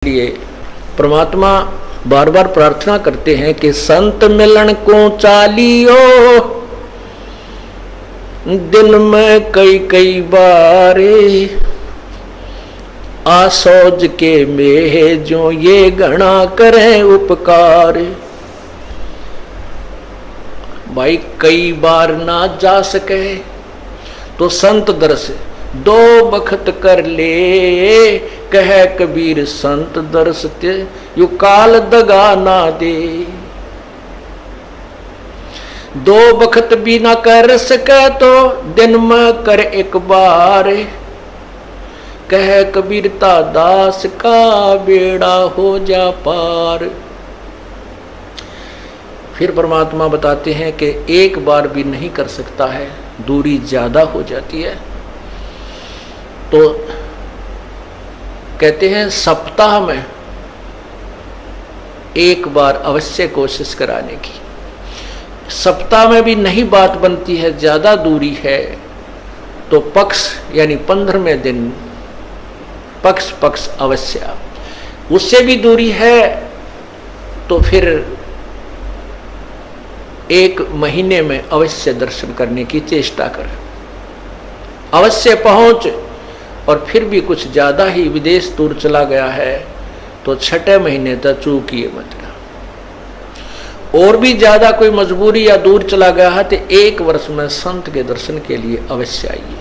लिए परमात्मा बार बार प्रार्थना करते हैं कि संत मिलन को चालियो दिन में कई कई बारे आसोज के में जो ये गणा करें उपकार। भाई कई बार ना जा सके तो संत दर्श दो बखत कर ले, कह कबीर संत दर्श ते यू काल दगा ना दे। दो बखत भी ना कर सके तो दिन में कर एक बार, कह कबीरता दास का बेड़ा हो जा पार। फिर परमात्मा बताते हैं कि एक बार भी नहीं कर सकता है, दूरी ज्यादा हो जाती है। तो कहते हैं सप्ताह में एक बार अवश्य कोशिश कराने की। सप्ताह में भी नहीं बात बनती है, ज्यादा दूरी है तो पक्ष यानी 15वें दिन पक्ष अवश्य। उससे भी दूरी है तो फिर एक महीने में अवश्य दर्शन करने की चेष्टा कर, अवश्य पहुंच। और फिर भी कुछ ज्यादा ही विदेश दूर चला गया है तो 6 महीने तक चूकिए मत। और भी ज्यादा कोई मजबूरी या दूर चला गया है तो 1 वर्ष में संत के दर्शन के लिए अवश्य आइए।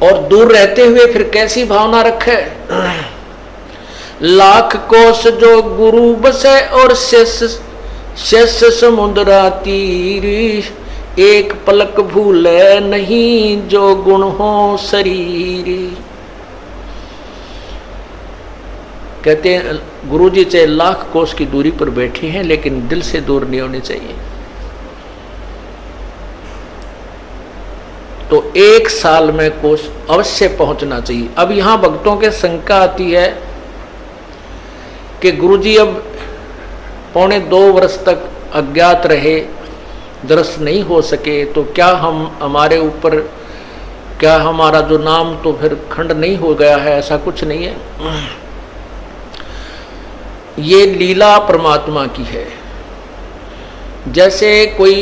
और दूर रहते हुए फिर कैसी भावना रखे, लाख कोस जो गुरु बसे और शेष समुद्रा तीर, एक पलक भूले नहीं जो गुण हो शरीर। कहते हैं गुरुजी चाहे लाख कोस की दूरी पर बैठे हैं लेकिन दिल से दूर नहीं होने चाहिए। तो 1 साल में कोस अवश्य पहुंचना चाहिए। अब यहां भक्तों के शंका आती है कि गुरुजी अब 1.25 वर्ष तक अज्ञात रहे, दर्शन नहीं हो सके तो क्या हमारे ऊपर क्या हमारा जो नाम तो फिर खंड नहीं हो गया है? ऐसा कुछ नहीं है। ये लीला परमात्मा की है। जैसे कोई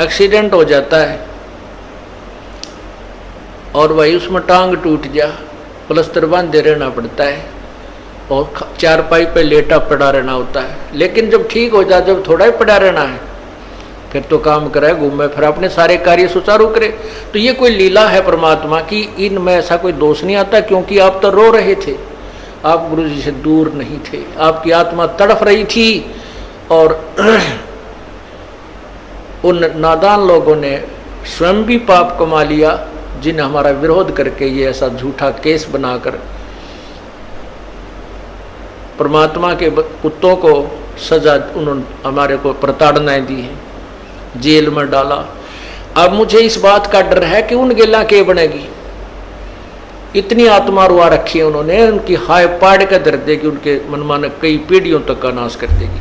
एक्सीडेंट हो जाता है और वही उसमें टांग टूट जा, प्लास्टर बांधे रहना पड़ता है और चारपाई पे लेटा पड़ा रहना होता है। लेकिन जब ठीक हो जाए, जब थोड़ा ही पड़ा रहना है, फिर तो काम करे, घूमे, फिर अपने सारे कार्य सुचारू करे। तो ये कोई लीला है परमात्मा की, इनमें ऐसा कोई दोष नहीं आता। क्योंकि आप तो रो रहे थे, आप गुरु जी से दूर नहीं थे, आपकी आत्मा तड़फ रही थी। और उन नादान लोगों ने स्वयं भी पाप कमा लिया जिन्हें हमारा विरोध करके ये ऐसा झूठा केस बनाकर परमात्मा के कुत्तों को सजा उन्होंने हमारे को प्रताड़नाएं दी है, जेल में डाला। अब मुझे इस बात का डर है कि उन गेला के बनेगी। इतनी आत्मा रुआ रखी है उन्होंने, उनकी हाय पाड़ कर दर देगी, उनके मनमाने कई पीढ़ियों तक का नाश कर देगी।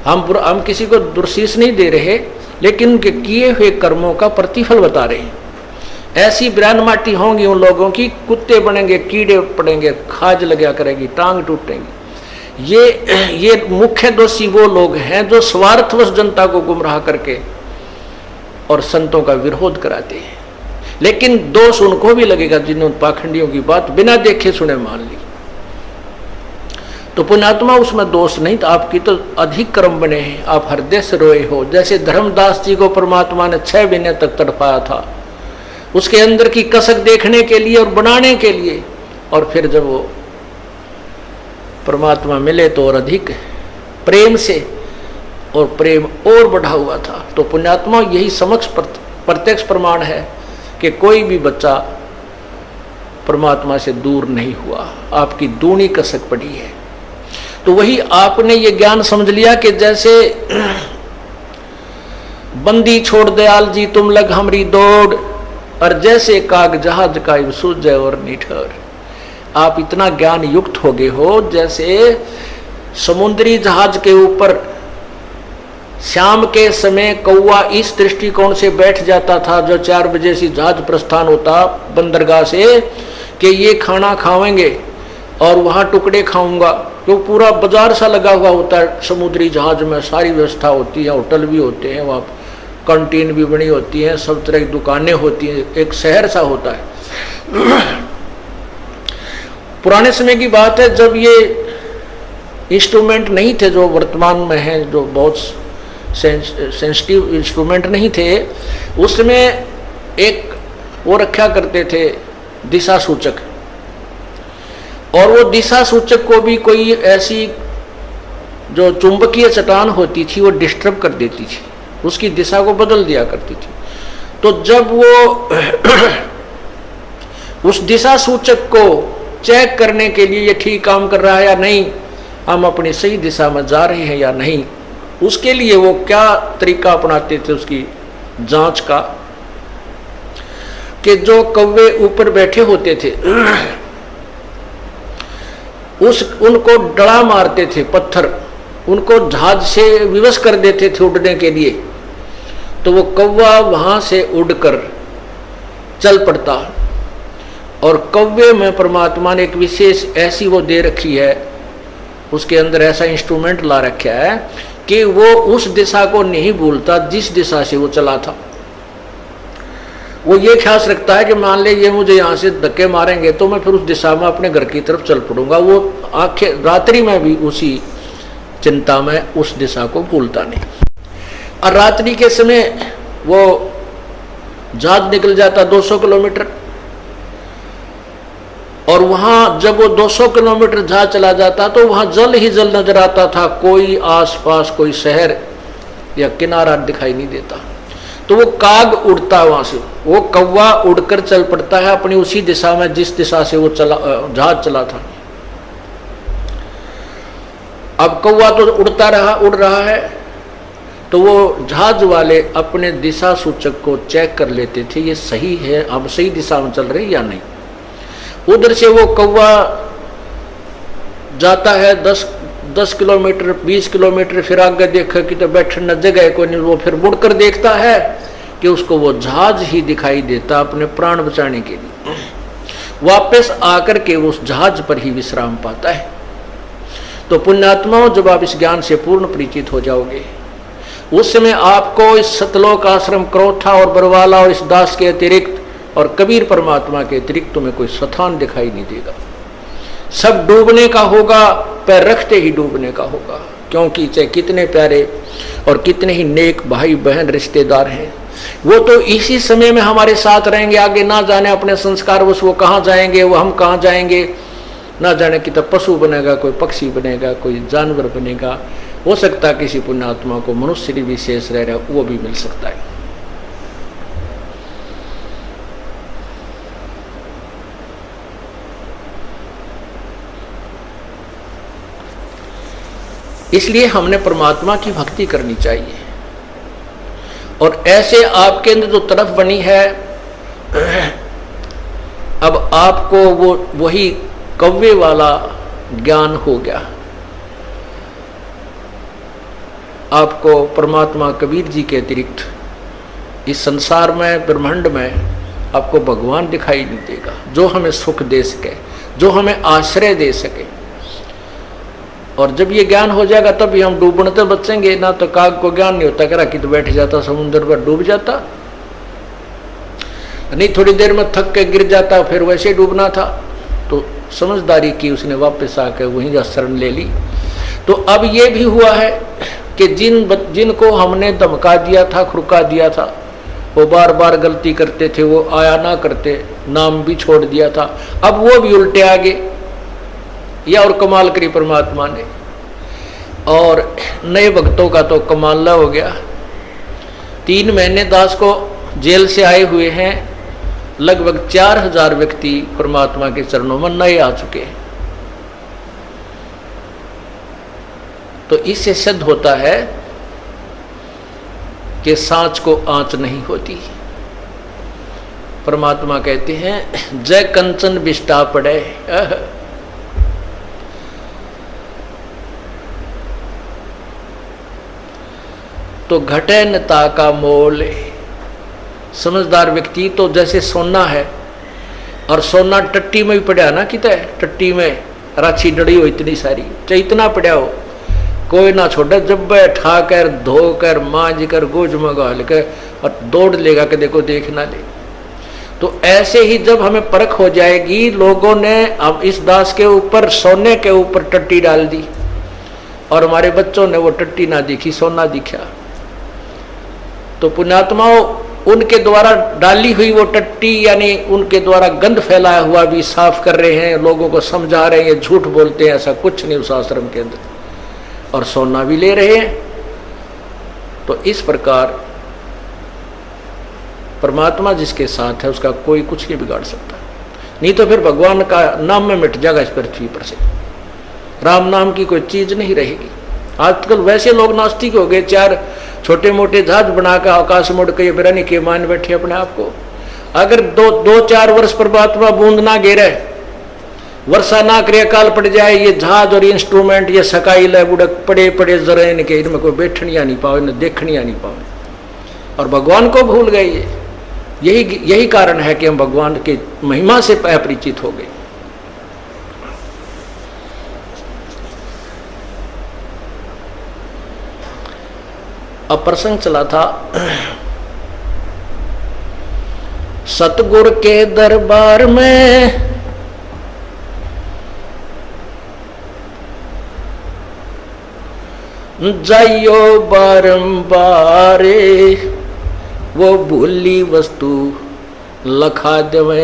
हम किसी को दुर्शीष नहीं दे रहे, लेकिन उनके किए हुए कर्मों का प्रतिफल बता रहे हैं। ऐसी बिरान माटी होंगी उन लोगों की, कुत्ते बनेंगे, कीड़े पड़ेंगे, खाज लगा करेगी, टांग टूटेंगी। ये मुख्य दोषी वो लोग हैं जो स्वार्थवश जनता को गुमराह करके और संतों का विरोध कराते हैं। लेकिन दोष उनको भी लगेगा जिन्होंने पाखंडियों की बात बिना देखे सुने मान ली। तो पुण्यात्मा उसमें दोष नहीं, तो आपकी तो अधिक कर्म बने हैं, आप हृदय से रोए हो। जैसे धर्मदास जी को परमात्मा ने 6 महीने तक तड़पाया था, उसके अंदर की कसक देखने के लिए और बनाने के लिए। और फिर जब वो परमात्मा मिले तो और अधिक प्रेम से, और प्रेम और बढ़ा हुआ था। तो पुण्यात्मा यही समक्ष प्रत्यक्ष प्रमाण है कि कोई भी बच्चा परमात्मा से दूर नहीं हुआ, आपकी दूनी कसक पड़ी है। तो वही आपने ये ज्ञान समझ लिया कि जैसे बंदी छोड़ दयाल जी तुम लग हमरी दौड़, और जैसे काग जहाज का सूझ और निठर। आप इतना ज्ञान युक्त हो गए हो जैसे समुद्री जहाज के ऊपर शाम के समय कौवा इस दृष्टिकोण से बैठ जाता था, जो 4 बजे से जहाज प्रस्थान होता बंदरगाह से, कि ये खाना खावेंगे और वहाँ टुकड़े खाऊंगा, तो पूरा बाजार सा लगा हुआ होता है समुद्री जहाज में, सारी व्यवस्था होती है, होटल भी होते हैं वहाँ, कैंटीन भी बनी होती है, सब तरह की दुकानें होती हैं, एक शहर सा होता है। पुराने समय की बात है जब ये इंस्ट्रूमेंट नहीं थे जो वर्तमान में हैं, जो बहुत सेंसिटिव इंस्ट्रूमेंट नहीं थे, उसमें एक वो रखा करते थे दिशा सूचक, और वो दिशा सूचक को भी कोई ऐसी जो चुंबकीय चट्टान होती थी वो डिस्टर्ब कर देती थी, उसकी दिशा को बदल दिया करती थी। तो जब वो उस दिशा सूचक को चेक करने के लिए ये ठीक काम कर रहा है या नहीं, हम अपनी सही दिशा में जा रहे हैं या नहीं, उसके लिए वो क्या तरीका अपनाते थे उसकी जांच का, कि जो कौवे ऊपर बैठे होते थे उनको डड़ा मारते थे पत्थर, उनको जहाज से विवश कर देते थे उड़ने के लिए, तो वो कौवा वहां से उड़कर चल पड़ता। और कौवे में परमात्मा ने एक विशेष ऐसी वो दे रखी है, उसके अंदर ऐसा इंस्ट्रूमेंट ला रखा है कि वो उस दिशा को नहीं भूलता जिस दिशा से वो चला था। वो ये ख्याल रखता है कि मान ले ये मुझे यहाँ से धक्के मारेंगे तो मैं फिर उस दिशा में अपने घर की तरफ चल पड़ूंगा। वो आखिर रात्रि में भी उसी चिंता में उस दिशा को भूलता नहीं। और रात्रि के समय वो जहाज निकल जाता 200 किलोमीटर, और वहां जब वो 200 किलोमीटर जहाज चला जाता तो वहां जल ही जल नजर आता था, कोई आसपास कोई शहर या किनारा दिखाई नहीं देता। तो वो काग उड़ता है वहां से, वो कौवा उड़कर चल पड़ता है अपनी उसी दिशा में जिस दिशा से वो जहाज चला था। अब कौवा तो उड़ रहा है, तो वो जहाज वाले अपने दिशा सूचक को चेक कर लेते थे, ये सही है, हम सही दिशा में चल रहे या नहीं। उधर से वो कौवा जाता है 10 किलोमीटर 20 किलोमीटर, फिर आगे देखा कि तो बैठने जगह कोई नहीं, वो फिर मुड़कर देखता है कि उसको वो जहाज ही दिखाई देता अपने प्राण बचाने के लिए। वापस आकर के उस जहाज पर ही विश्राम पाता है। तो पुण्यात्माओं, जब आप इस ज्ञान से पूर्ण परिचित हो जाओगे, उस समय आपको इस सतलोक आश्रम क्रोथा और बरवाला और इस दास के अतिरिक्त और कबीर परमात्मा के अतिरिक्त तुम्हें कोई स्थान दिखाई नहीं देगा। सब डूबने का होगा, पैर रखते ही डूबने का होगा, क्योंकि चाहे कितने प्यारे और कितने ही नेक भाई बहन रिश्तेदार हैं, वो तो इसी समय में हमारे साथ रहेंगे। आगे ना जाने अपने संस्कार वो कहाँ जाएंगे, वो हम कहाँ जाएंगे, ना जाने कि तो पशु बनेगा, कोई पक्षी बनेगा, कोई जानवर बनेगा। हो सकता है किसी पुण्यात्मा को मनुष्य विशेष रह रहा है, वो भी मिल सकता है। इसलिए हमने परमात्मा की भक्ति करनी चाहिए। और ऐसे आपके अंदर जो तरफ बनी है, अब आपको वो वही कौवे वाला ज्ञान हो गया। आपको परमात्मा कबीर जी के अतिरिक्त इस संसार में, ब्रह्मांड में आपको भगवान दिखाई नहीं देगा, जो हमें सुख दे सके, जो हमें आश्रय दे सके। और जब ये ज्ञान हो जाएगा तब भी हम डूबने तो बचेंगे। ना तो काग को ज्ञान नहीं होता, करा कि तो बैठ जाता समुद्र पर, डूब जाता नहीं, थोड़ी देर में थक के गिर जाता, फिर वैसे डूबना था। तो समझदारी की उसने, वापस आकर वहीं शरण ले ली। तो अब ये भी हुआ है कि जिनको हमने धमका दिया था, खुरका दिया था, वो बार बार गलती करते थे, वो आया ना करते, नाम भी छोड़ दिया था, अब वो भी उल्टे आ गए। या और कमाल करी परमात्मा ने। और नए भक्तों का तो कमाल हो गया। 3 महीने दास को जेल से आए हुए हैं, लगभग 4000 व्यक्ति परमात्मा के चरणों में नए आ चुके हैं। तो इससे सिद्ध होता है कि सांच को आंच नहीं होती। परमात्मा कहते हैं जय कंचन बिष्टा पड़े। तो घटे नता का मोल। समझदार व्यक्ति तो जैसे सोना है, और सोना टट्टी में भी पड़ा ना, कितना टट्टी में राछी डड़ी हो इतनी सारी, चाहे इतना पड़ा हो, कोई ना छोड़े, जब बैठा कर धो कर मांझ कर गोज मंगा लेकर और दौड़ लेगा कि देखो देख ना ले। तो ऐसे ही जब हमें परख हो जाएगी, लोगों ने अब इस दास के ऊपर सोने के ऊपर टट्टी डाल दी और हमारे बच्चों ने वो टट्टी ना दिखी, सोना दिखा। तो पुण्यात्माओं, उनके द्वारा डाली हुई वो टट्टी यानी उनके द्वारा गंध फैलाया हुआ भी साफ कर रहे हैं, लोगों को समझा रहे हैं, झूठ बोलते हैं, ऐसा कुछ नहीं उस आश्रम के अंदर, और सोना भी ले रहे हैं। तो इस प्रकार परमात्मा जिसके साथ है उसका कोई कुछ नहीं बिगाड़ सकता, नहीं तो फिर भगवान का नाम में मिट जाएगा इस पृथ्वी पर से, राम नाम की कोई चीज नहीं रहेगी। आजकल वैसे लोग नास्तिक हो गए, 4 छोटे मोटे जहाज बनाकर आकाश मुड़ के बिरानी के मान बैठे अपने आप को। अगर 2-4 वर्ष परमात्मा बूंद ना गिरे, वर्षा ना करे, काल पड़ जाए, ये जहाज और इंस्ट्रूमेंट ये सकाई ले बुड़क पड़े पड़े जरा इनके, इनमें कोई बैठनिया नहीं पावे, न देखनिया नहीं पावे, और भगवान को भूल गए। यही कारण है कि हम भगवान की महिमा से अपरिचित हो गए। अब प्रसंग चला था सतगुरु के दरबार में जाइयो बारंबार, वो भूली वस्तु लखा देवे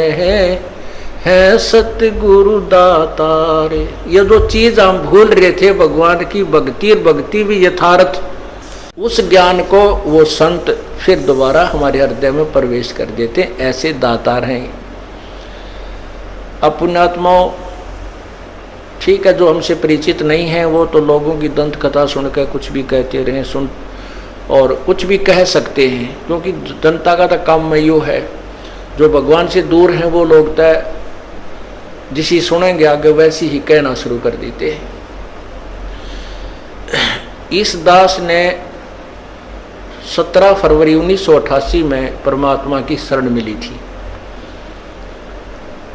हैं सतगुरु दातारे। ये जो चीज हम भूल रहे थे भगवान की भक्ति, और भक्ति भी यथार्थ, उस ज्ञान को वो संत फिर दोबारा हमारे हृदय में प्रवेश कर देते, ऐसे दातार हैं। अब पुण्यात्माओं, ठीक है, जो हमसे परिचित नहीं है वो तो लोगों की दंत कथा सुनकर कुछ भी कहते रहे, सुन और कुछ भी कह सकते हैं, क्योंकि जनता का तो काम में यो है। जो भगवान से दूर हैं वो लोग तो जिसी सुनेंगे आगे वैसी ही कहना शुरू कर देते हैं। इस दास ने 17 फरवरी 1988 में परमात्मा की शरण मिली थी,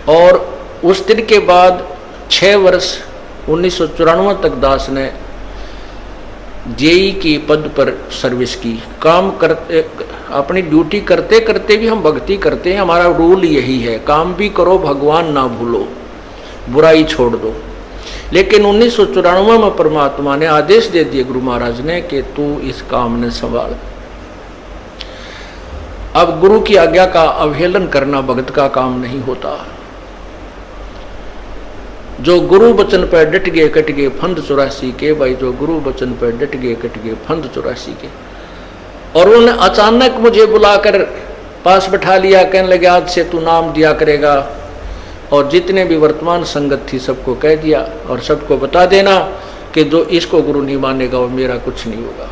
और उस दिन के बाद 6 वर्ष 1994 तक दास ने जेई की पद पर सर्विस की। काम करते, अपनी ड्यूटी करते करते भी हम भक्ति करते हैं, हमारा रूल यही है, काम भी करो भगवान ना भूलो, बुराई छोड़ दो। लेकिन 1994 में परमात्मा ने आदेश दे दिए गुरु महाराज ने कि तू इस काम ने संभाल। अब गुरु की आज्ञा का अवहेलन करना भगत का काम नहीं होता। जो गुरु वचन पर डट गए कट गए फंद 84 के, भाई जो गुरु वचन पर डट गए कट गए फंद 84 के। और उन्होंने अचानक मुझे बुलाकर पास बैठा लिया, कहने लगे आज से तू नाम दिया करेगा, और जितने भी वर्तमान संगत थी सबको कह दिया, और सबको बता देना कि जो इसको गुरु नहीं मानेगा वो मेरा कुछ नहीं होगा।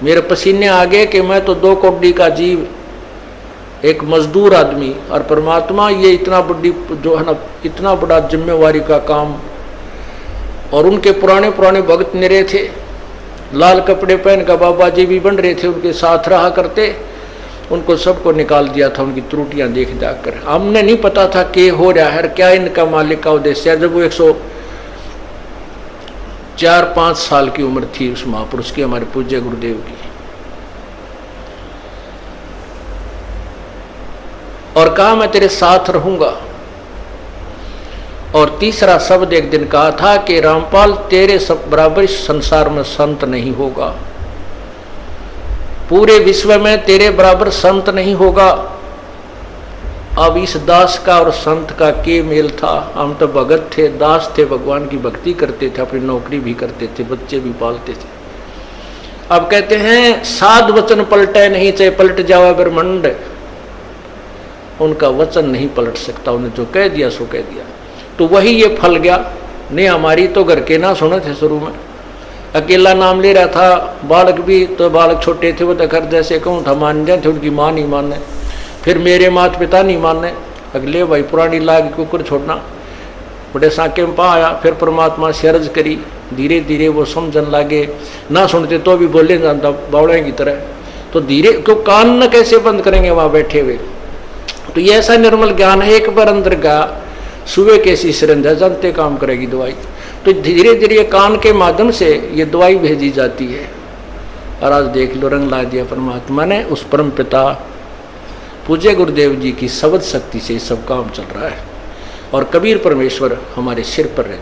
मेरे पसीने आ गए कि मैं तो 2 कौड़ी का जीव, एक मजदूर आदमी, और परमात्मा ये इतना बड़ी जो है ना, इतना बड़ा जिम्मेवारी का काम। और उनके पुराने पुराने भक्त निरे थे, लाल कपड़े पहन कर बाबा जी भी बन रहे थे, उनके साथ रहा करते, उनको सबको निकाल दिया था उनकी त्रुटियां देख देख कर। हमने नहीं पता था कि हो रहा है, क्या इनका मालिक का उद्देश्य है। जब वो 104-5 साल की उम्र थी उस महापुरुष की, हमारे पूज्य गुरुदेव की, और कहा मैं तेरे साथ रहूंगा। और तीसरा शब्द एक दिन कहा था कि रामपाल तेरे सब बराबर संसार में संत नहीं होगा, पूरे विश्व में तेरे बराबर संत नहीं होगा। अब इस दास का और संत का के मेल था। हम तो भगत थे, दास थे, भगवान की भक्ति करते थे, अपनी नौकरी भी करते थे, बच्चे भी पालते थे। अब कहते हैं साध वचन पलटे नहीं, चाहे पलट जावे ब्रह्मांड, उनका वचन नहीं पलट सकता, उन्हें जो कह दिया सो कह दिया। तो वही ये फल गया। नहीं हमारी तो घर के ना सुने थे, शुरू में अकेला नाम ले रहा था, बालक भी तो बालक छोटे थे, वो तो घर जैसे कहूँ था मान जाए थे, उनकी माँ नहीं माने, फिर मेरे माता पिता नहीं माने, अगले भाई पुरानी लाग कुकर छोड़ना, बड़े साके में पाया। फिर परमात्मा से अर्ज करी, धीरे धीरे वो समझन लागे, ना सुनते तो भी बोले जानता बावड़े की तरह। तो धीरे क्यों कान न कैसे बंद करेंगे वहाँ बैठे हुए। तो ये ऐसा निर्मल ज्ञान है, एक बार अंदर गया सुबह कैसी सिरंज है, जानते काम करेगी दवाई। तो धीरे धीरे कान के माध्यम से ये दवाई भेजी जाती है। और आज देख लो, रंग ला दिया परमात्मा ने। उस परम पिता पूज्य गुरुदेव जी की शब्द शक्ति से सब काम चल रहा है। और कबीर परमेश्वर हमारे सिर पर रहते।